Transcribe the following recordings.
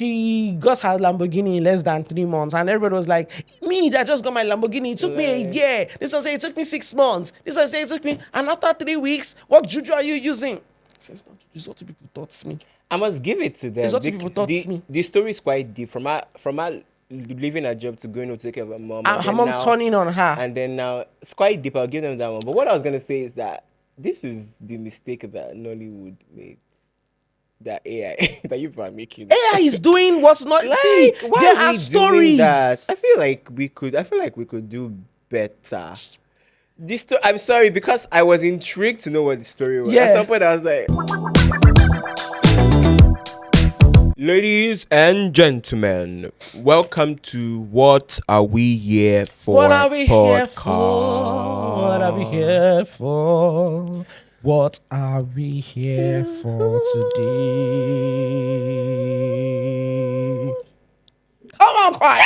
she got her Lamborghini in less than 3 months, and everybody was like, "Me, that just got my Lamborghini. It took me a year. This one say it took me 6 months. This one say it took me, and after 3 weeks, what juju are you using?" I said, "It's not juju. It's what people taught me. I must give it to them. It's what people taught me. The story is quite deep. From her leaving her job to going to take care of her mom. And her mom turning on her. And then now it's quite deep. I'll give them that one. But what I was gonna say is that this is the mistake that Nollywood made. That AI that you are making. AI is doing what's not. Like, see, why there are are we stories. doing that? I feel like we could do better. I'm sorry, because I was intrigued to know what the story was. Yeah. At some point I was like, ladies and gentlemen, welcome to What Are We Here For? What are we here podcast. for? What are we here for? What are we here for today? Come on, quiet.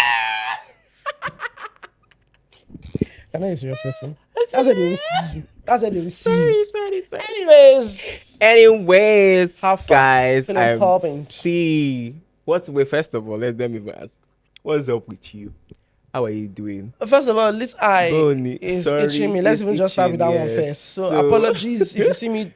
Can I use your person? That's what they will see you. That's what they will see you. Sorry. Anyways, How far? guys, Feeling pumped. see. First of all, let them even ask. What's up with you? How are you doing? First of all, this eye Bony. is Sorry, itching me. Let's it's even just start with that itching, one yes. first. So So- apologies if you see me,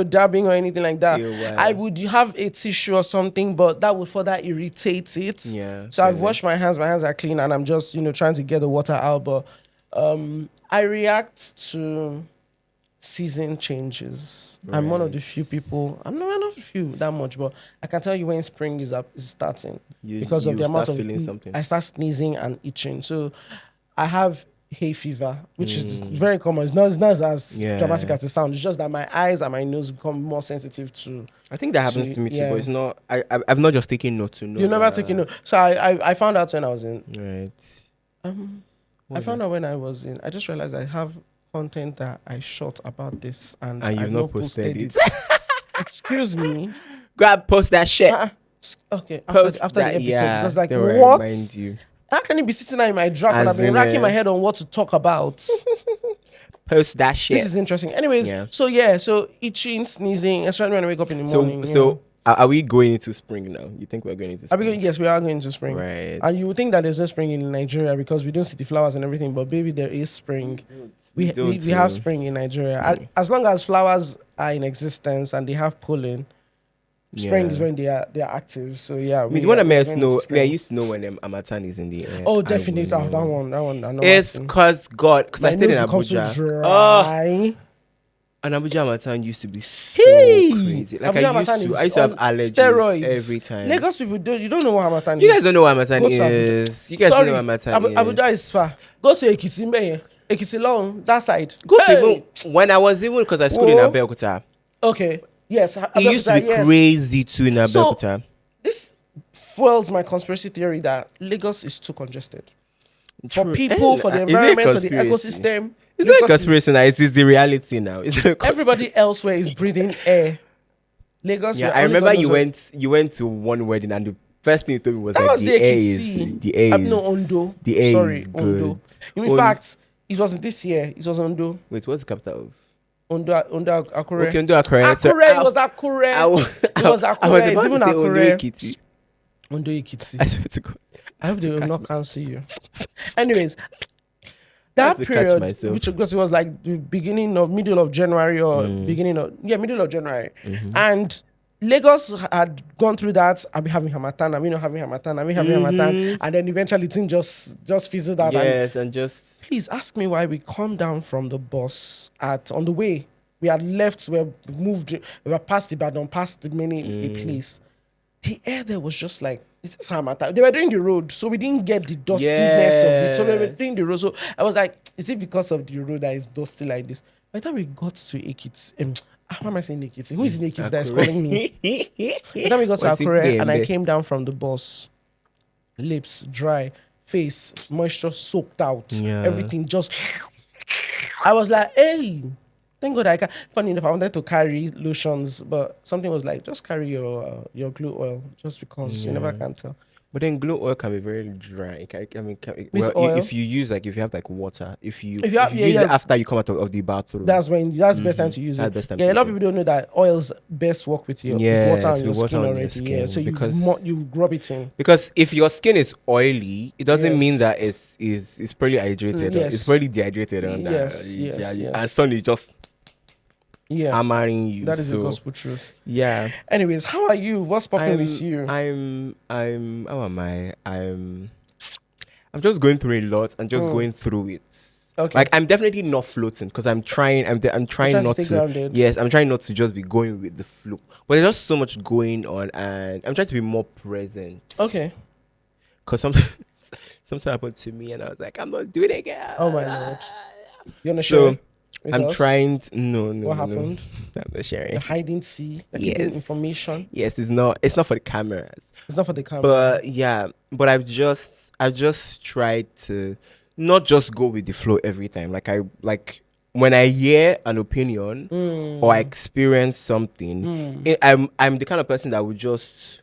dabbing or anything like that. Yeah, wow. I would have a tissue or something, but that would further irritate it. Yeah, So I've really. washed my hands. My hands are clean, and I'm just trying to get the water out. But I react to season changes. I'm one of the few people. I'm not one of the few that much, but I can tell you when spring is starting because of you the amount start of feeling something. I start sneezing and itching. So I have hay fever, which is very common. It's not as Yeah. dramatic as it sounds. It's just that my eyes and my nose become more sensitive to. I think that happens to me too, yeah. but it's not. I've not just taken note to know. You never that- taken note. So I found out when I was in. Right. I found out when I was in. I just realized I have content that I shot about this, and And you've I've not posted it. Excuse me. Grab, post that shit. Okay, Post after the that, episode, yeah, because like they will what? remind you. How can you be sitting there in my draft and As I've been in, racking my head on what to talk about? Post that shit. This is interesting. Anyways, Yeah. so itching, sneezing, especially when I wake up in the morning. So are we going into spring now? You think we're going into Are spring? we going? Yes, we are going to spring. Right. And you would think that there's no spring in Nigeria because we don't see the flowers and everything, but baby, there is spring. We don't have too. spring in Nigeria. As long as flowers are in existence and they have pollen, spring Yeah. is when they are active. So yeah, I mean, the one that we are makes going know, into I spring. I used to know when Amatan is in the air. Oh, I definitely. will That know. one. I know. It's because because my I stayed nose in becomes so Abuja. dry. And Abuja Amatan used to be so Hey! crazy. Like Abuja I Harmattan used is to have on allergies steroids every time. Lagos people you don't know what Harmattan is. You guys don't know what Amatan Go to Abuja. is. You guys Sorry, don't know what Amatan is. Abuja is far. Go to Ekiti Mbeye. Ekiti long that side. Go Hey! to even when I was even because I schooled in Whoa. Abeokuta. Okay. Yes. It used to be Abeokuta, yes. crazy too in Abeokuta. This fuels my conspiracy theory that Lagos is too congested. For True. people, for the Is it a environment, for the conspiracy? ecosystem. It's not a Lagos is- conspiracy now. It is the reality now. It's not a conspiracy. Everybody elsewhere is breathing air. Lagos. Yeah, where I only remember God knows you went to one wedding and the first thing you told me was That like was the the air Ekiti. is the air is No, Ondo. the air Sorry, is Ondo. good. In fact, it wasn't this year. It was Ondo. Wait, what's the capital of? Ondo, Akure. Okay, Ondo Akure. So Akure. It was Akure. It was Akure. I was It's about even to say Ondo Akure. Ekiti. Ondo Ekiti. I swear to God. I hope they will not cancel you. Anyways, had that to catch period, myself. which because it was like the middle of January or middle of January, and Lagos had gone through that. I'll be having Hamatan. I'll be not having Hamatan. I'll be having Hamatan, and then eventually thing just fizzled out. And Yes, and just please ask me why we come down from the bus on the way. We had left, we moved, we were past Ibadan, past the many place. The air there was just like, is this Hamatan? They were doing the road, so we didn't get the dustiness of it. So we were Yes. doing the road. So I was like, is it because of the road that is dusty like this? By the time we got to Ekiti, how am I saying Ekiti? Who is in Ekiti that is calling me? By the time we got to What's it Akure there, and I there? came down from the bus, lips dry, face moisture soaked out, Yeah. everything just. I was like, hey, thank God I can. Funny enough, I wanted to carry lotions, but something was like, just carry your glue oil, just because you never can tell. But then glow oil can be very dry. With Well, oil. if you use like if you have like water, if you If you have, yeah, use it yeah, after you come out of the bathroom, that's the best time to use that's it. the best time Yeah, to a lot use of it. people don't know that oils best work with your with water Yes, on your with water skin on your already. Yeah, so skin because you rub it in. if your skin is oily, it doesn't mean Yes. that it's probably hydrated or it's Yes. probably dehydrated and that Yes. yeah, Yes. and Yes. sun is just Yeah. hammering you. That is the So gospel truth. yeah, Anyways, how are you? What's popping with you? I'm how am I? I'm just going through a lot and just Mm. going through it. Okay. Like I'm definitely not floating because I'm trying. I'm You're trying trying to not stay to. grounded. Yes, I'm trying not to just be going with the flow. But there's just so much going on, and I'm trying to be more present. Okay. Cause something happened to me, and I was like, I'm not doing it again. Oh my lord. You wanna So share with I'm us? trying. No, What no, no. happened? I'm not sharing. You're hiding tea. You're keeping Yes. information. Yes, it's not. It's not for the cameras. It's not for the camera. But yeah, but I've just tried to not just go with the flow every time. Like when I hear an opinion or I experience something, I'm the kind of person that would just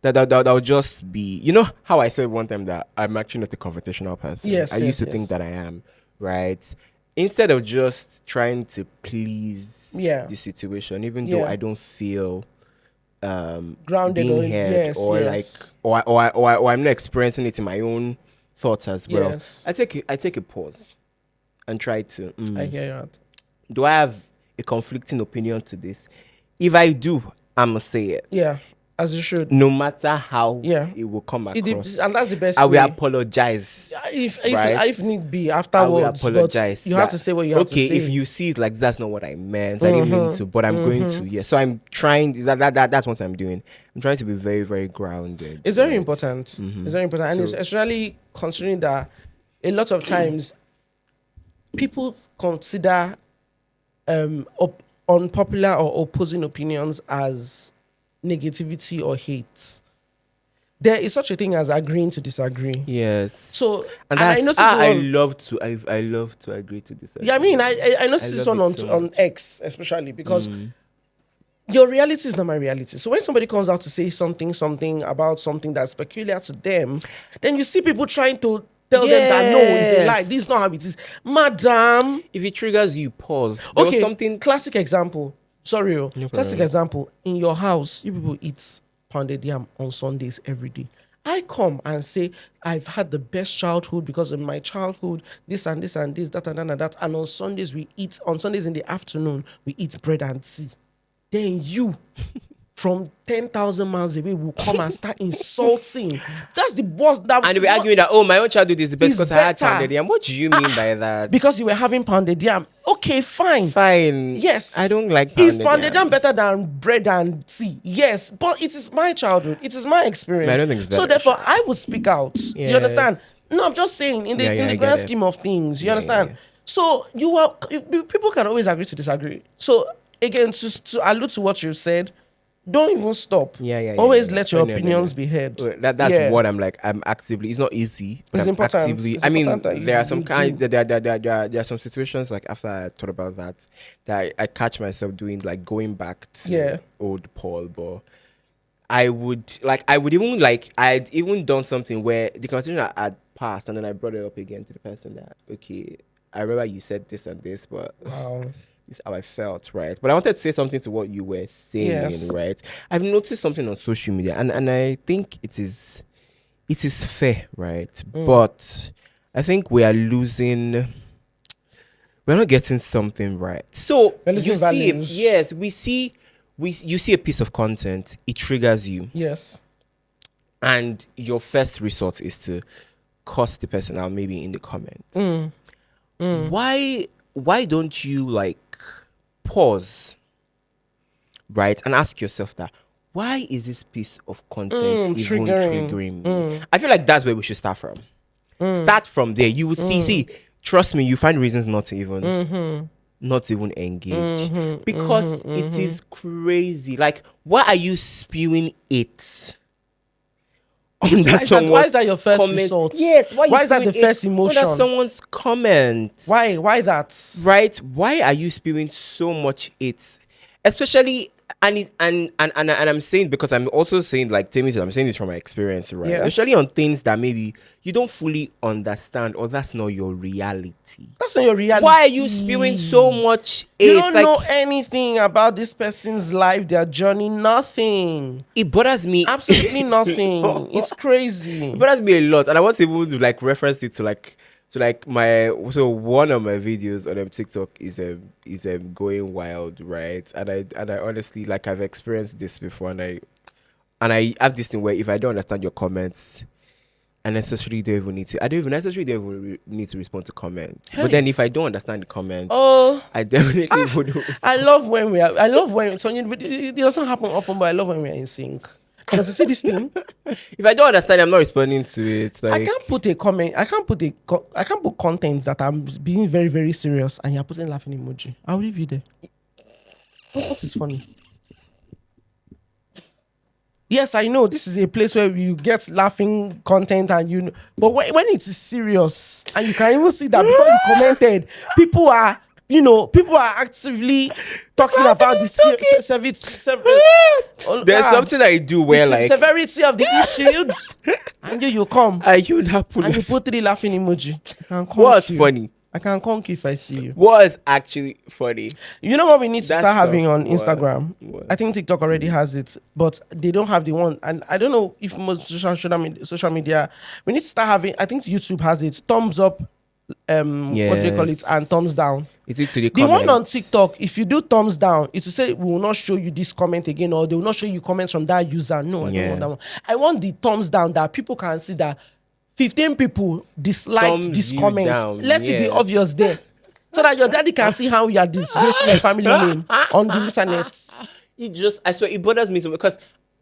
that would just be, you know how I said one time that I'm actually not a confrontational person. Yes, I used yes, to think yes. that I am, right? Instead of just trying to please Yeah. the situation, even though Yeah. I don't feel Grounded being or heard yes, or yes. like or I'm not experiencing it in my own thoughts as well. Yes. I take a pause and try to I hear that. do I have a conflicting opinion to this? If I do, I must say it. Yeah. As you should. No matter how Yeah. it will come It across. and that's the best I will way. apologize. If need be I will afterwards, but apologize. you have that, to say what you have to okay, say. if you see it like that's not what I meant, I didn't mean to, but I'm going to. Yeah. So I'm trying that's what I'm doing. I'm trying to be very, very grounded. It's very right? important. It's very important. And it's So- especially considering that a lot of times people consider unpopular or opposing opinions as negativity or hate. There is such a thing as agreeing to disagree. Yes. So, and I that's noticed I this one- love to agree to this. Yeah, I mean, I noticed this love one it so on much. X especially because your reality is not my reality. So when somebody comes out to say something about something that's peculiar to them, then you see people trying to tell them that no, it's a lie. Yes. This is not how it is, madam. If it triggers you, pause. There was Okay, something. classic example. Sorry, No classic problem. example. In your house, you people eat pounded yam on Sundays every day. I come and say I've had the best childhood because in my childhood, this and this and this, that and that and that. And on Sundays on Sundays in the afternoon, we eat bread and tea. Then you, from 10,000 miles away, will come and start insulting. That's the boss that. And they were arguing that, oh, my own childhood is the best It's because I had better. pounded yam. What do you mean by that? Because you were having pounded yam. Okay, fine. Fine. Yes. I don't like Is pounded pounded yam. yam better than bread and tea? Yes. But it is my childhood. It is my experience. I don't think it's so better. therefore, I will speak out. You Yes. understand? No, I'm just saying in the I get grand it. scheme of things. You Yeah, understand? yeah. So people can always agree to disagree. So again, to allude to what you said, don't even stop. Yeah. Always let your Oh, no. opinions be heard. That's Yeah. what I'm like. I'm actively. It's not easy. But It's I'm important. Actively, It's I mean, important that there are you some do. kind. There are some situations like after I thought about that I catch myself doing like going back to Yeah. old Paul, but I'd even done something where the conversation had passed and then I brought it up again to the person that okay, I remember you said this and this, but Wow. this is how I felt, right? But I wanted to say something to what you were saying, Yes. right? I've noticed something on social media, and I think it is fair, right? But I think we are losing. We're not getting something right. So We're losing you see, values. yes, you see a piece of content, it triggers you, Yes. and your first resort is to curse the person out, maybe in the comments. Why don't you like pause, right, and ask yourself that why is this piece of content even triggering me? I feel like that's where we should start from. Start from there. You would see, trust me, you find reasons not to even engage because it is crazy. Like, why are you spewing it? Why is that your first result? Yes. Why is that the first emotion? Under someone's comment. Why that? Right? Why are you spewing so much it? Especially And I'm saying, because I'm also saying, like Timmy said, I'm saying this from my experience, right? Yes. Especially on things that maybe you don't fully understand, or that's not your reality. That's not your reality. Why are you spewing so much hate? You don't know anything about this person's life, their journey, nothing. It bothers me. Absolutely nothing. It's crazy. It bothers me a lot, and I want to even like reference it to like my, so one of my videos on TikTok is going wild, right? And I honestly, like, I've experienced this before, and I have this thing where if I don't understand your comments, I don't even need to respond to comments. Hey. But then if I don't understand the comments, I definitely would respond. I love when so it doesn't happen often, but I love when we're in sync. Because you see this thing, if I don't understand, I'm not responding to it. Like, I can't put a comment. I can't put contents that I'm being very, very serious, and you're putting laughing emoji. I'll leave you there. What is funny? Yes, I know this is a place where you get laughing content, and but when it is serious, and you can even see that before you commented, people are actively talking about the there's something I do where, like, severity of the issues, and you come and you put 3 laughing emoji. What's funny? I can conk you if I see you. What is actually funny? You know what we need to start having on Instagram? What? I think TikTok already has it, but they don't have the one. And I don't know if most social media, we need to start having, I think YouTube has it, thumbs up, what do they call it, and thumbs down. Is it to the comments? One on TikTok, if you do thumbs down, it's to say we will not show you this comment again, or they will not show you comments from that user. No, I don't want that one. I want the thumbs down, that people can see that 15 people disliked this comment. Let it be obvious there, so that your daddy can see how you are disgracing your family name on the internet. I swear, it bothers me so, because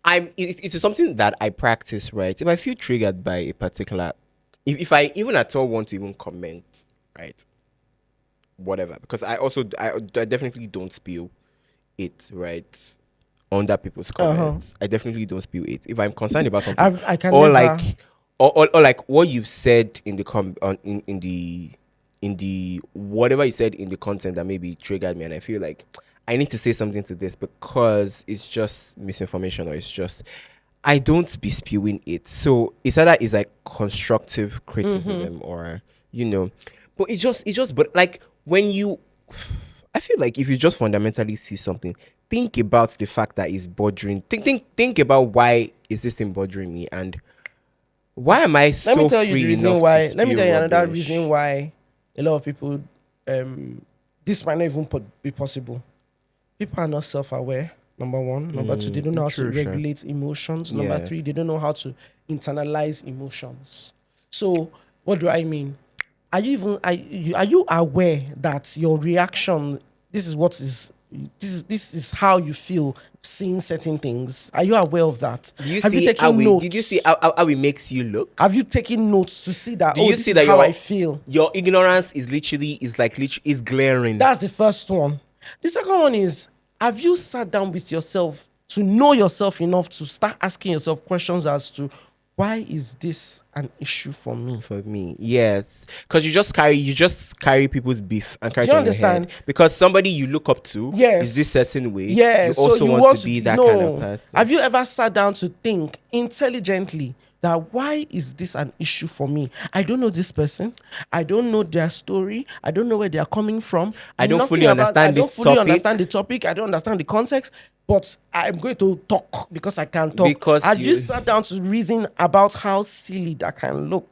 it's something that I practice, right? If I feel triggered by a particular, if I even at all want to even comment, right, whatever, because I definitely don't spill it, right, under people's comments. I definitely don't spill it if I'm concerned about something. I can or never... or like what you've said in the in the whatever you said in the content that maybe triggered me, and I feel like I need to say something to this because it's just misinformation, or it's just, I don't be spewing it. So it's either is like constructive criticism, or but but like when you, I feel like if you just fundamentally see something, think about the fact that it's bothering. Think about why is this thing bothering me, and why am I so free? Let me tell you the reason why. Let me tell you another reason why a lot of people, this might not even be possible. People are not self-aware. Number one. Number two, they don't know how to regulate emotions. Number three, they don't know how to internalize emotions. So what do I mean? Are you aware that your reaction, this is how you feel seeing certain things? Are you aware of that? Did you see how it makes you look? Have you taken notes to see that? This is how I feel. Your ignorance is glaring. That's the first one. The second one is, have you sat down with yourself to know yourself enough to start asking yourself questions as to, why is this an issue for me? For me, yes. Because you just carry people's beef and carry it on your head. Because somebody you look up to is this certain way. Yes. You also want to be that kind of person. Have you ever sat down to think intelligently that, why is this an issue for me? I don't know this person. I don't know their story. I don't know where they are coming from. I don't fully understand the topic. I don't understand the context. But I'm going to talk because I can talk. Because I just sat down to reason about how silly that can look.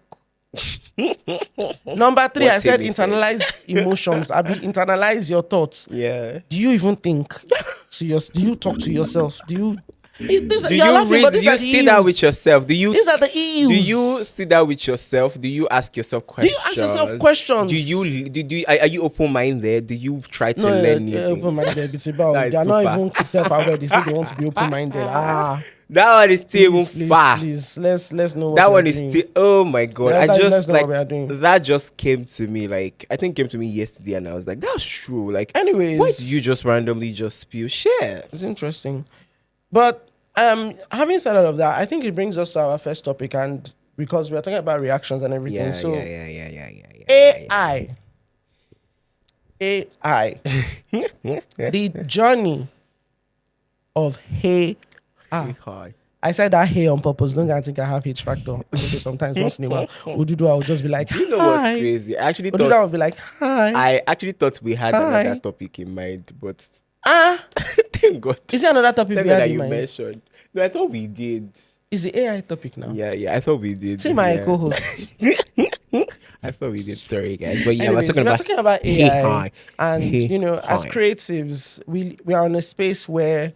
Number three, I said internalize emotions. I mean, internalize your thoughts. Yeah. Do you even think to yourself? Do you talk to yourself? Do you sit down with yourself? These are the E's. Do you sit down with yourself? Do you ask yourself questions? Do you ask yourself questions? Are you open-minded? Do you try to learn new things? Open-minded. It's about, they're not even self-aware. They say they want to be open-minded. That one is still even far. Please, let's know what that one is doing. Still, oh my god. Let's know what we are doing. That just came to me, like, I think came to me yesterday, and I was like, that's true. Like, anyways, why do you just randomly just spew share? It's interesting. But having said all of that, I think it brings us to our first topic, and because we are talking about reactions and everything. AI. The journey of hey. Hi. I said that hey on purpose. Don't think I have H factor. Because sometimes once in a while, Odudu, I will just be like, Do you know what's hi. crazy? Odudu will be like, hi. I actually thought we had another Hi. topic in mind, but Ah, thank God. is there another topic Thank we God had that in you mind? mentioned. No, I thought we did. Is the AI topic now? Yeah, I thought we did. Say my Yeah. co-host. I thought we did. Sorry, guys, but yeah, Anyways, we're talking about hey AI, hi, and hey as hi. creatives, we are in a space where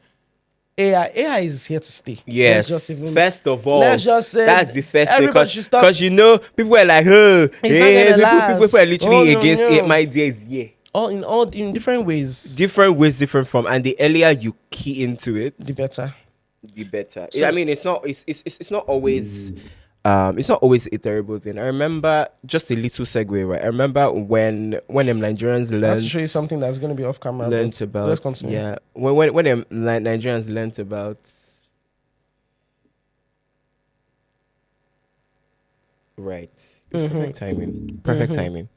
AI is here to stay. Yes. First of all, Let's just say that's the first thing, everybody cause, should stop. cause you know people were like, oh, It's not gonna people last. are Oh literally no against it. no. My dear is yeah. All in different ways, Different ways, different from, and the earlier you key into it, the better. the better. I So mean, it's not always it's not always a terrible thing. I remember just a little segue, right? I remember when Nigerians I have to show you something that's going to be off camera, learned but let's about, continue. yeah, when Nigerians learned about, right, it was perfect timing.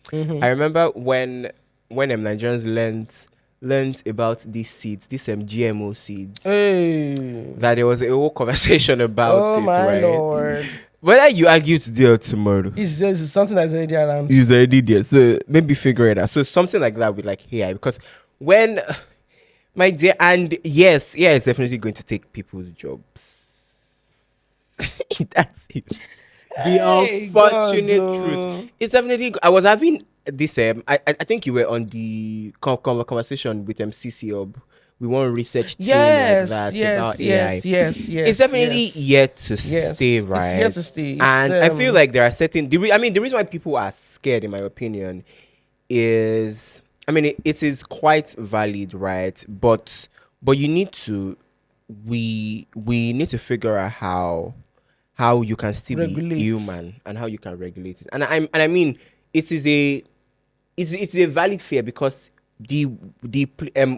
I remember when Nigerians learned about these seeds, these GMO seeds, Hey, that there was a whole conversation about oh it, my right? lord, Whether you argue today or tomorrow, is this something that's already around? is already there. So maybe figure it out. So something like that with like AI, because when my dear, and yes, yeah, it's definitely going to take people's jobs. That's it. The Hey, God, unfortunate truth. It's definitely. I was having this. I think you were on the conversation with CC Hub. We want a research team like yes, that yes, about AI. yes, yes, It's yes, definitely yes, yet to stay, yes. It's here right? to stay. It's And I feel like there are certain. I mean, the reason why people are scared, in my opinion, is, I mean, it is quite valid, right? But you need to, we need to figure out how you can still be regulates. human and how you can regulate it. And I mean, it is a it's a valid fear, because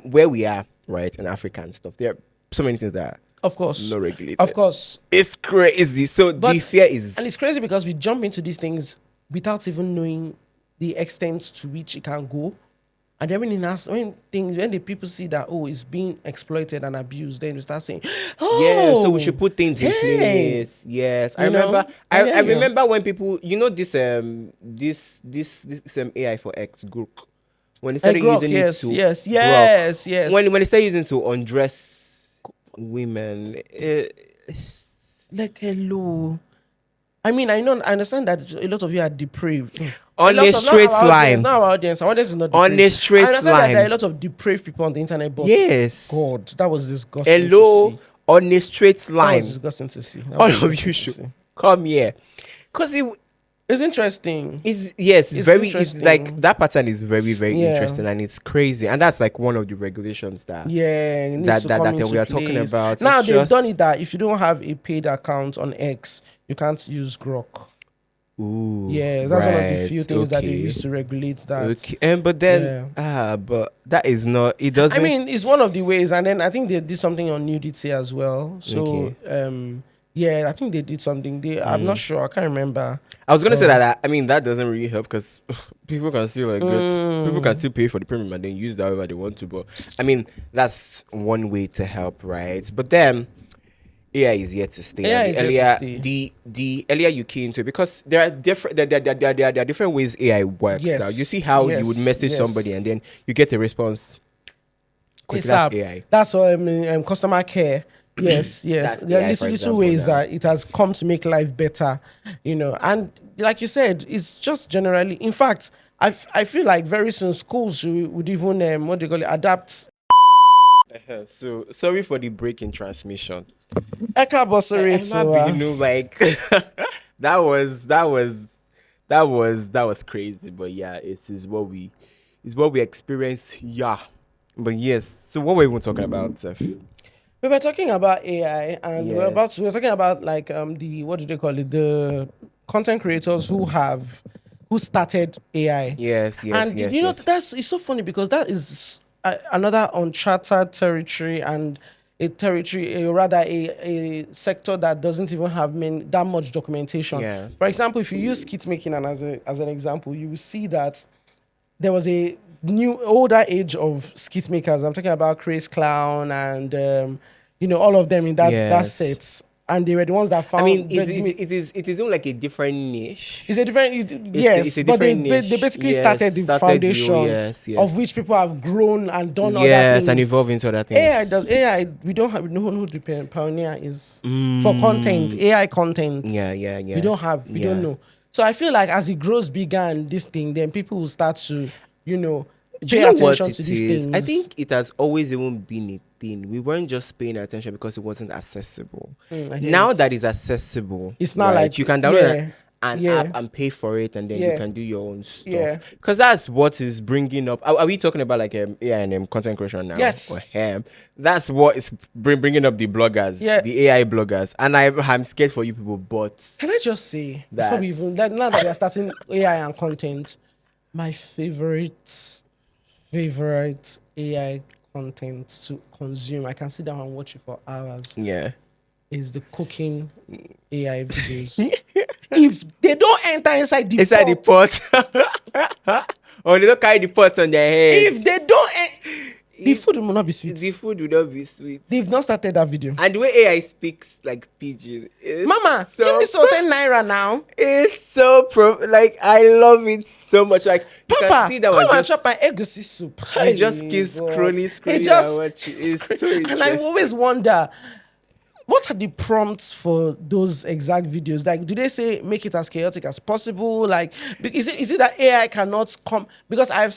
where we are, right, in Africa and stuff, there are so many things that are Of course, not of regulated. course. It's crazy. So the But fear is, and it's crazy because we jump into these things without even knowing the extent to which it can go. And then when the people see that, oh, it's being exploited and abused, then we start saying, yeah, so we oh, should put things in hey, place. Yes, I you remember. know, I I hear you. remember when people, this AI for X group, when they Hey, started Grok, using it yes, to yes, Grok, yes, when they yes. started using it to undress women, Like, hello. I mean, I understand that a lot of you are depraved. A on a lot of straight line, not our audience. Our audience is not on a depraved. I straight understand that there are a line. lot of depraved people on the internet, but Yes, God, that was disgusting to hello, see. on a straight That was line. disgusting to see. That All was of disgusting you to should see. come here, because It's interesting. it's, yes, It's it's like interesting. that pattern is very, very Yeah. interesting, and it's crazy, and that's like one of the regulations that Yeah, it needs to come we into are talking place. about. Now It's they've done just, it that if you don't have a paid account on X, you can't use Grok. ooh, Yeah, that's one of the right, few things that they use okay, to regulate that. okay, and but then Yeah. but that is not, it I doesn't, mean, it's one of the ways, and then I think they did something on nudity as well. So, okay. yeah, I think they did something. I'm not sure. I can't remember. I was gonna say that, I mean, that doesn't really help, because people can still like people can Mm, still pay for the premium and then use that however they want to. But I mean, that's one way to help, right? But then AI is here to stay, and AI is here to stay. the earlier you key into it, because there are different there are different ways AI works. Now you see Yes, how you would yes, message somebody and yes. then you get a response quickly. That's ASAP. AI. That's what I mean. Customer care. Yes, yes. That's There are AI, for little example. ways Now, that it has come to make life better, And like you said, it's just generally. In fact, I feel like very soon schools would even what they call it adapt. so sorry for the break in transmission. Eka Bosore Emma to Binu, like that was that was crazy. But yeah, it's what we experienced. Yeah, but yes. So what were we even talking about, Seth? we were talking about AI, and Yes, we were talking about like the what do they call it, the content creators who started AI. And yes. that's it's so funny because that is another uncharted territory, and rather a sector that doesn't even have that much documentation. Yeah. For example, if you use skit making and as an example, you will see that there was a new older age of skit makers. I'm talking about Chris Clown and all of them in that Yes. set, and they were the ones that found. I mean, it is like a different niche. It's a different, It's yes, a but they different niche. they basically Yes, started the foundation yes, of which people have grown and done other yes, and things. evolve into other things. AI. We don't have no who the pioneer is for content. AI content. Yeah. We don't have. We don't know. So I feel like as it grows bigger and this thing, then people will start to, Do pay you know what attention it to these is? things. I think it has always even been a thing. We weren't just paying attention because it wasn't accessible. Now that it's accessible, it's not like you can download an app and pay for it, and then you can do your own stuff. Yeah. Because that's what is bringing up. Are we talking about like AI and content creation now? Yes. Or that's what is bringing up the bloggers, the AI bloggers, and I'm scared for you people. But can I just say that before we even now that we are starting AI and content, my favorite AI content to consume, I can sit down and watch it for hours. Yeah. Is the cooking AI videos. If they don't enter inside the pot, or they don't carry the pot on their head. If they don't, the food will not be sweet. The food will not be sweet. They've not started that video. And the way AI speaks like pidgin, Mama, give me something naira now. It's so I love it so much. Like, Papa, you can see that come and chop my egusi soup. You just keep scrolling and watch it. It's so interesting. And I always wonder, what are the prompts for those exact videos? Like, do they say make it as chaotic as possible? Like, is it that AI cannot come? Because I've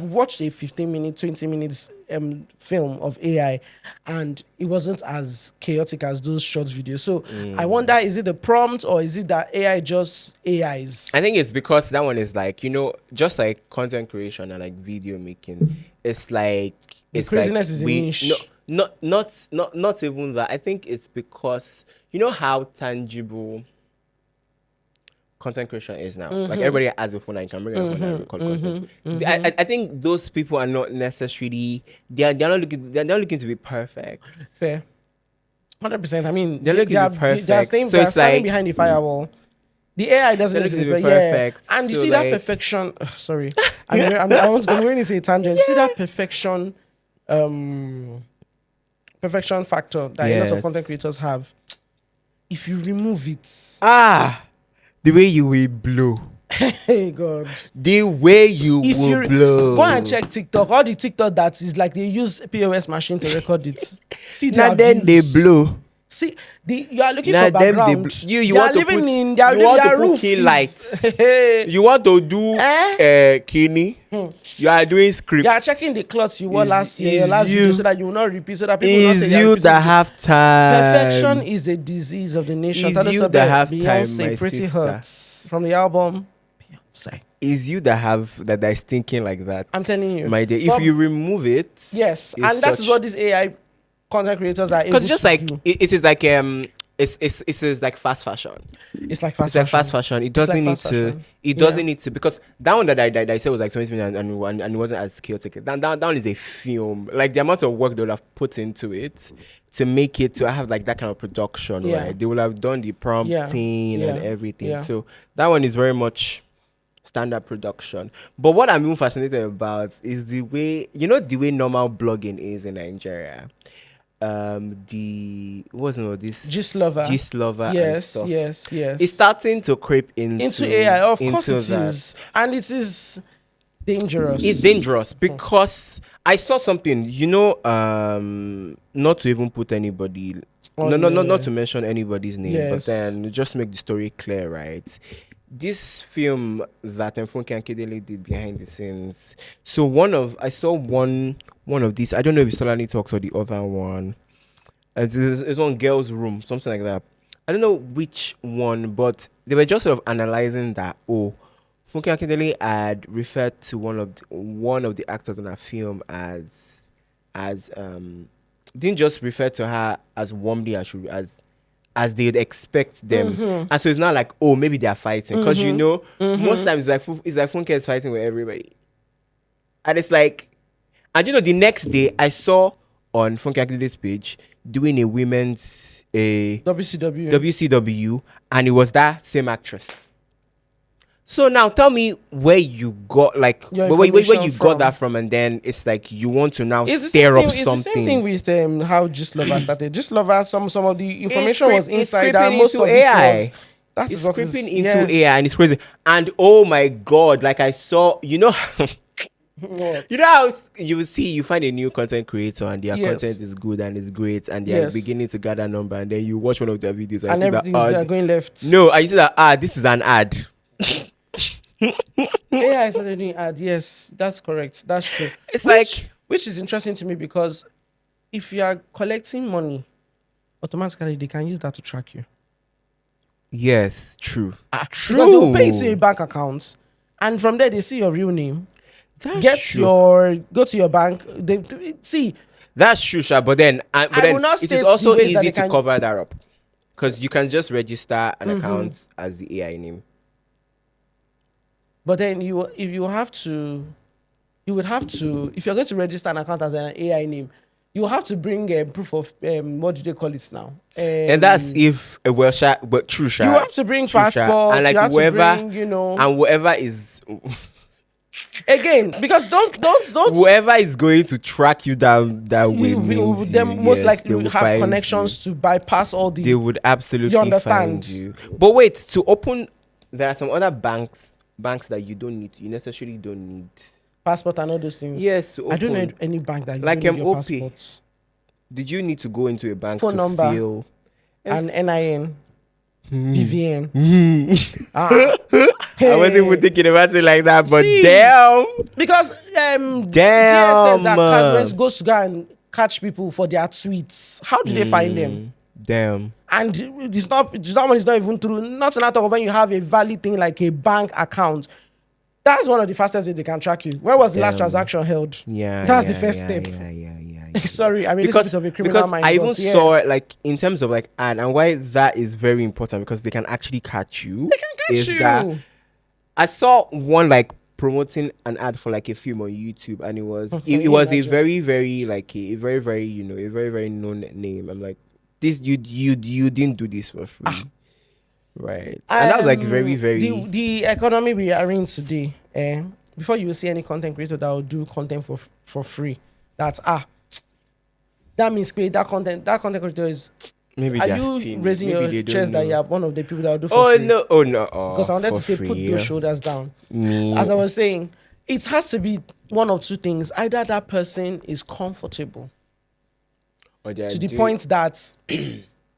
watched a 15 minute, 20 minutes film of AI, and it wasn't as chaotic as those short videos. So I wonder, is it the prompt or is it that AI just AIs? I think it's because that one is like, just like content creation and like video making. It's like the craziness is a niche. Not even that. I think it's because how tangible content creation is now. Like, everybody has a phone and can bring a phone and record content. I think those people are not necessarily they're not looking to be perfect. Fair. 100%. I mean, they're looking to be perfect. They're standing behind the firewall. The AI doesn't need to be perfect. Yeah. And you see that perfection. Sorry, I was going to say tangent. You see that perfection. Perfection factor that a lot of content creators have. If you remove it, the way you will blow. Hey God, the way you will blow. Go and check TikTok. All the TikTok that is like they use POS machine to record it. See now then they blow. See, you are looking for background. You want to put key lights. You want to do kini. You are doing script. You are checking the clothes you wore last year, your last video, so that you will not repeat. So that people will not say you that have time. Perfection is a disease of the nation. Is you that have Beyonce, time, my Pretty sister. Hurts from the album Beyonce. Is you that is thinking like that. I'm telling you, my dear. If you remove it, yes, and that is what this AI content creators are able to do. Because just like it is like it's like fast fashion. It's like fast fashion. It doesn't need to. It doesn't need to, because that one that I said was like 20 minutes and it wasn't as chaotic. That one is a film. Like, the amount of work they would have put into it to make it to have like that kind of production. Right? They will have done the prompting and everything. Yeah. So that one is very much standard production. But what I'm even fascinated about is the way normal blogging is in Nigeria. This Gist Lover yes and stuff. yes It's starting to creep into AI. Of course it is, and it is dangerous. It's dangerous because I saw something, not to even put anybody, not to mention anybody's name, but then just make the story clear, right? This film that Funke and Kedele did behind the scenes. So I saw one of these. I don't know if it's Solani Talks or the other one. It's one Girls' Room, something like that. I don't know which one, but they were just sort of analyzing that. Funke and Kedele had referred to one of the actors in that film as didn't just refer to her as warmly as they'd expect them. And so it's not like, maybe they're fighting. Because most times it's like Funke is fighting with everybody. And it's like, and the next day I saw on Funke Akindele's page doing a women's WCW, and it was that same actress. So now tell me where you got like Your where you information got that from. from, and then it's like you want to now It's the stir up It's the same thing something. with how Gist Lover started. Gist Lover, some of the information was It's inside, and creeping most into of it was. AI. That is It's what creeping is. into Yeah. AI, and it's crazy. And oh my god, like I saw, What? you know how you will see, you find a new content creator and their Yes. content is good and it's great, and they're Yes. beginning to gather number, and then you watch one of their videos and, And you see that everything's going left. no, and you see that this is an ad. AI started doing ad. Yes, that's correct. That's true. It's like Which is interesting to me because if you are collecting money, automatically they can use that to track you. yes, true. Because they will pay it to your bank account, and from there they see your real name. That's true. Go to your bank. They see. That's true, Sha, but then Will not it is state also the ways that easy they to can- cover that up, because you can just register an account as the AI name. But then you would have to, if you're going to register an account as an AI name, you will have to bring proof of what do they call it now? And that's if Sha, but true, Sha. You have to bring True, Sha. passport. And like you have whoever, to bring, and whoever is because don't whoever is going to track you down that way means them most likely they will will have find connections to bypass all They the. would absolutely You understand? find you. But wait, to open, there are some other banks that you don't need. You necessarily don't need. Passport and all those things. Yes, to I don't know open. any bank that you Like don't need your OP. passport Did you need to go into a bank Phone to number. fill? and NIN, BVN. I wasn't even thinking about it like that, but See, damn. Because Damn. DSS that goes to go and catch people for their tweets. How do they find them? Damn. And that one is not even true. Not to talk of when you have a valid thing like a bank account. That's one of the fastest ways they can track you. Where was the last Damn. transaction held? Yeah. That's yeah, the first yeah, step. Yeah. Sorry, I mean, this is a bit of a criminal mind. I even but yeah. saw it like in terms of like ad, and why that is very important, because they can actually catch you. They can catch you. That I saw one like promoting an ad for like a film on YouTube, and it was a very very like a very very a very very known name. I'm like, this you didn't do this for free, right? And that was like very very the economy we are in today. Before you will see any content creator that will do content for free, that means create that content. That content creator is. maybe. Are just you teen. raising Maybe your chest that you are one of the people that will do for Oh free? no! Oh no! Because I wanted for to say, put free. those shoulders down. Me. As I was saying, it has to be one of two things. Either that person is comfortable Or they are to the doing- point that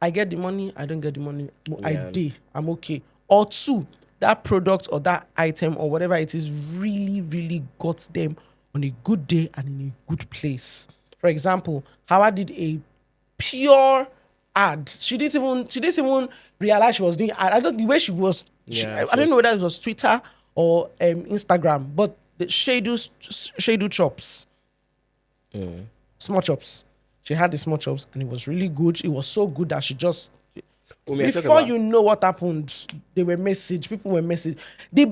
I get the money, I don't get the money, Yeah. I'm okay. Or two, that product or that item or whatever it is really, really got them on a good day and in a good place. For example, Hawa did a pure ad. She didn't even realize she was doing ad. I thought the way she was, I don't know whether it was Twitter or Instagram, but the Shadu chops, small chops. She had the small chops and it was really good. It was so good that she just before you know what happened, they were messaged. People were messaged. The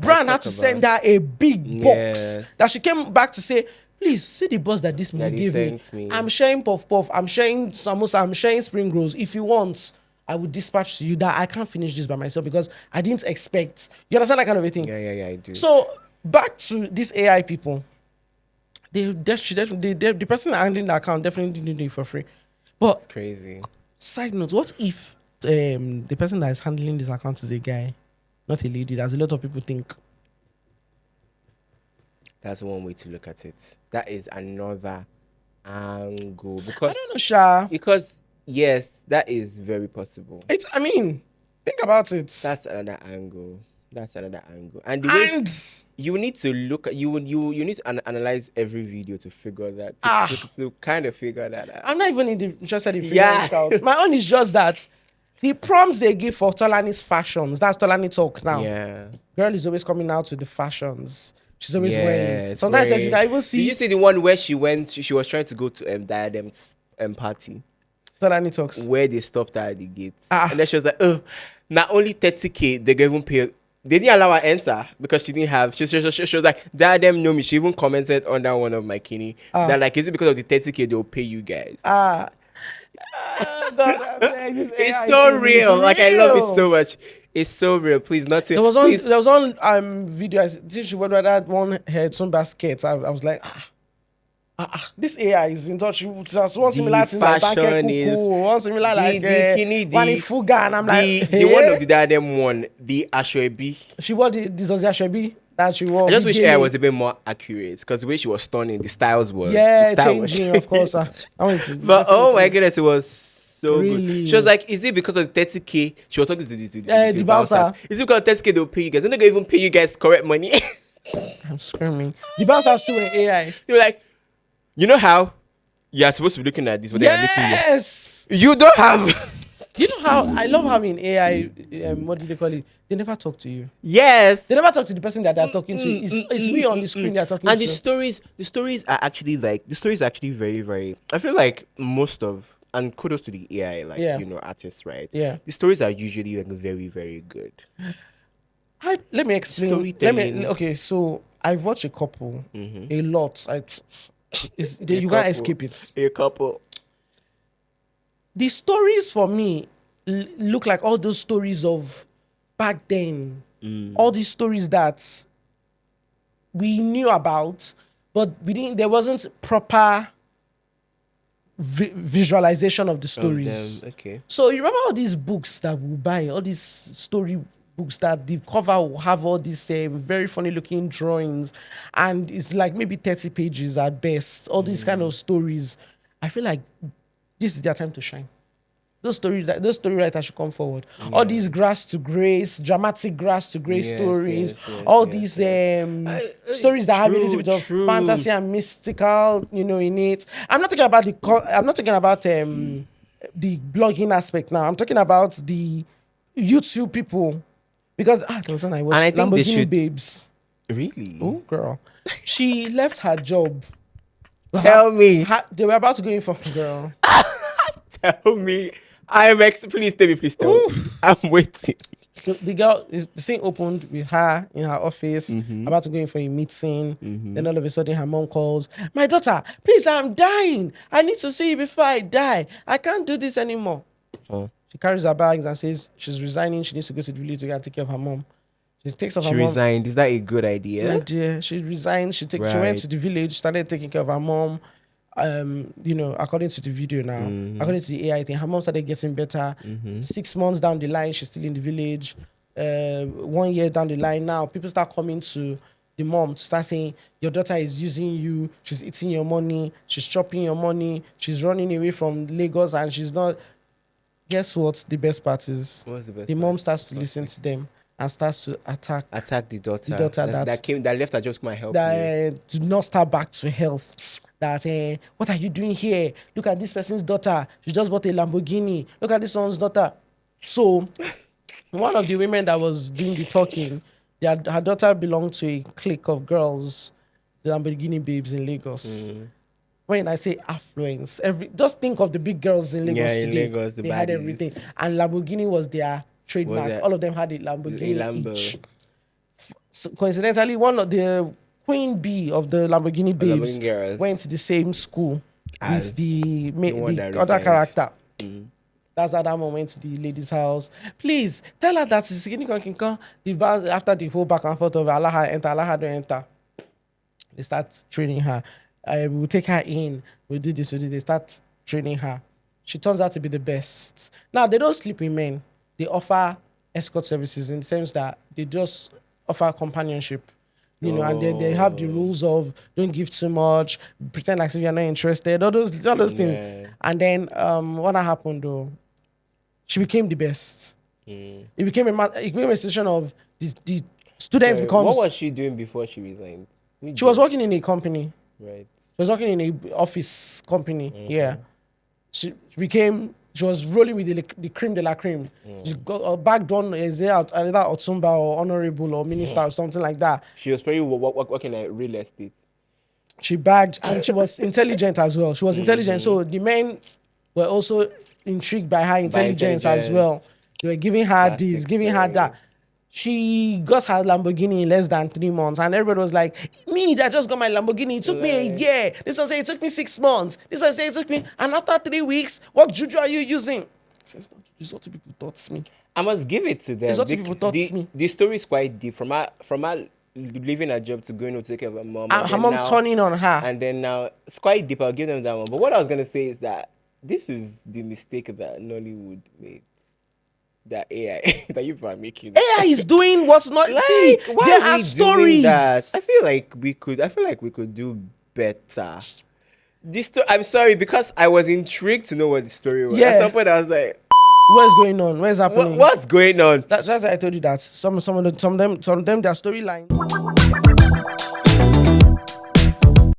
brand had to send her a big box that she came back to say, please see the box that this man gave me. I'm sharing puff puff. I'm sharing samosa. I'm sharing spring rolls. If you want, I would dispatch to you that I can't finish this by myself because I didn't expect. You understand that kind of a thing? Yeah, I do. So back to these AI people. The person handling the account definitely didn't do it for free. But it's crazy. Side note, what if the person that is handling this account is a guy, not a lady, as a lot of people think? That's one way to look at it. That is another angle. Because I don't know, Sha. Because yes, that is very possible. Think about it. That's another angle. And the way you need to look at you need to analyze every video to figure that to kind of figure that out. I'm not even interested in figuring it out. My own is just that the prompts they give for Tolani's fashions. That's Tolani talk now. Yeah. Girl is always coming out with the fashions. She's always wearing. Sometimes you can even see. Did you see the one where she went? She was trying to go to Diadem's party. Tolani talks. Where they stopped her at the gate. And then she was like, not only 30K, they gave even pay. They didn't allow her enter because she didn't have. She was like, Diadem know me. She even commented under one of my kidney that like, is it because of the 30K they'll pay you guys? Oh, God, I beg, this It's AI so thing is real. Like, I love it real. so much. It's so real. Please, not to. There was on Please. there was on video. I think she went with that one head some basket. I was like, this AI is in touch with us. One The similar thing like Banker fashion Kuku, is one similar like the kini Wani the Fuga, and I'm like, the one of hey. the diadem one, the Ashwebi. She wore this was Ashebi that she wore. I just with wish AI Gele. was a bit more accurate because the way she was stunning, the styles was the Yeah, style was changing, of course. I want to But oh my definitely goodness, it was so good. She was really like, "Is it because of the 30K?" She was talking to the the bouncers. bouncer. Is it because of 30K they'll pay you guys? They're not gonna even pay you guys correct money. I'm screaming. The bouncer still an AI. They were like, "You know how you're supposed to be looking at this, but they are looking here. Yes. You don't have." You know how I love how in AI, what do they call it? They never talk to you. Yes. They never talk to the person that they're talking to. It's me on the screen they're talking And to. the stories are actually like the stories are actually very, very. I feel like most of and kudos to the AI, like Yeah. artists, right? Yeah. The stories are usually like very, very good. Let me explain. Storytelling. Okay, so I've watched a couple, a lot. You couple. can't escape it. A couple. The stories for me look like all those stories of back then. All these stories that we knew about, but we didn't. There wasn't proper visualization of the stories. Okay. So you remember all these books that we buy, all these story books that the cover will have all these very funny looking drawings, and it's like maybe 30 pages at best. All these kind of stories. I feel like this is their time to shine. Those story writers should come forward. All these grass to grace, dramatic grass to grace Yes, stories, yes, all yes, these stories that have a little bit of true. fantasy and mystical, in it. I'm not talking about I'm not talking about the blogging aspect now. I'm talking about the YouTube people, because there was one I watched, And I think they Lamborghini should Babes. really Oh girl, she left her job. tell me. They were about to go in for girl. Tell me. Please tell me, please tell me. I'm waiting. So the scene opened with her in her office, about to go in for a meeting. Then all of a sudden, her mom calls, "My daughter, please, I'm dying. I need to see you before I die. I can't do this anymore." She carries her bags and says she's resigning. She needs to go to the village to go and take care of her mom. She takes off She her mom. resigned. Is that a good idea? Good idea. She resigned. She went Right. to the village, started taking care of her mom. According to the video now, according to the AI thing, her mom started getting better. 6 months down the line, she's still in the village. 1 year down the line now, people start coming to the mom to start saying, your daughter is using you, she's eating your money, she's chopping your money, she's running away from Lagos, and she's not. Guess what? The best part is What's the best the part? mom starts to listen to them and starts to Attack the daughter. The daughter that left her just my help you. that do not start back to health. That what are you doing here? Look at this person's daughter. She just bought a Lamborghini. Look at this one's daughter. So one of the women that was doing the talking, her daughter belonged to a clique of girls, the Lamborghini Babes in Lagos. When I say affluence, just think of the big girls in Lagos in today. Lagos, the they had baddies. everything, and Lamborghini was their trademark. that- All of them had a Lamborghini Lambo. each. So coincidentally, one of the queen bee of the Lamborghini Babes Lamborghini girls. went to the same school As with the one that other resigned. character. That's how that one went to the lady's house. Please tell her that it's the bars after the whole back and forth of allow her enter, allow her don't enter. They start training her. We'll take her in. We'll do this. We'll do this. They start training her. She turns out to be the best. Now they don't sleep with men. They offer escort services in the sense that they just offer companionship. And they have the rules of don't give too much, pretend like you're not interested, all those things. Yeah. And then what happened though? She became the best. It became a situation of the students Sorry, becomes. what was she doing before she resigned? She was working in a company. Right. She was working in a office company. Yeah. She was rolling with the cream de la cream. She got back done as either Otumba or honorable or minister or something like that. She was probably working at real estate. She bagged, and she was intelligent as well. She was intelligent, so the men were also intrigued by her intelligence as intelligence. well. They were giving her Classic this, giving her story. that. she got her Lamborghini in less than 3 months, and everybody was like, "Me, that just got my Lamborghini. It took me a year. This one say it took me 6 months. This one say it took me." And after 3 weeks, what juju are you using? It's not juju. It's what two people taught me. I must give it to them. It's what people taught me. The story is quite deep. From her leaving her job to going to take care of her mom. And her mom turning on her. And then now it's quite deep. I'll give them that one. But what I was gonna say is that this is the mistake that Nollywood made. That AI that you are making. AI is doing what's not Like, see. why There are are we stories. doing that? I feel like we could do better. I'm sorry, because I was intrigued to know what the story was. Yeah. At some point I was like, What's going on? Where's happening? what's going on? That's why I told you that some of them their storyline.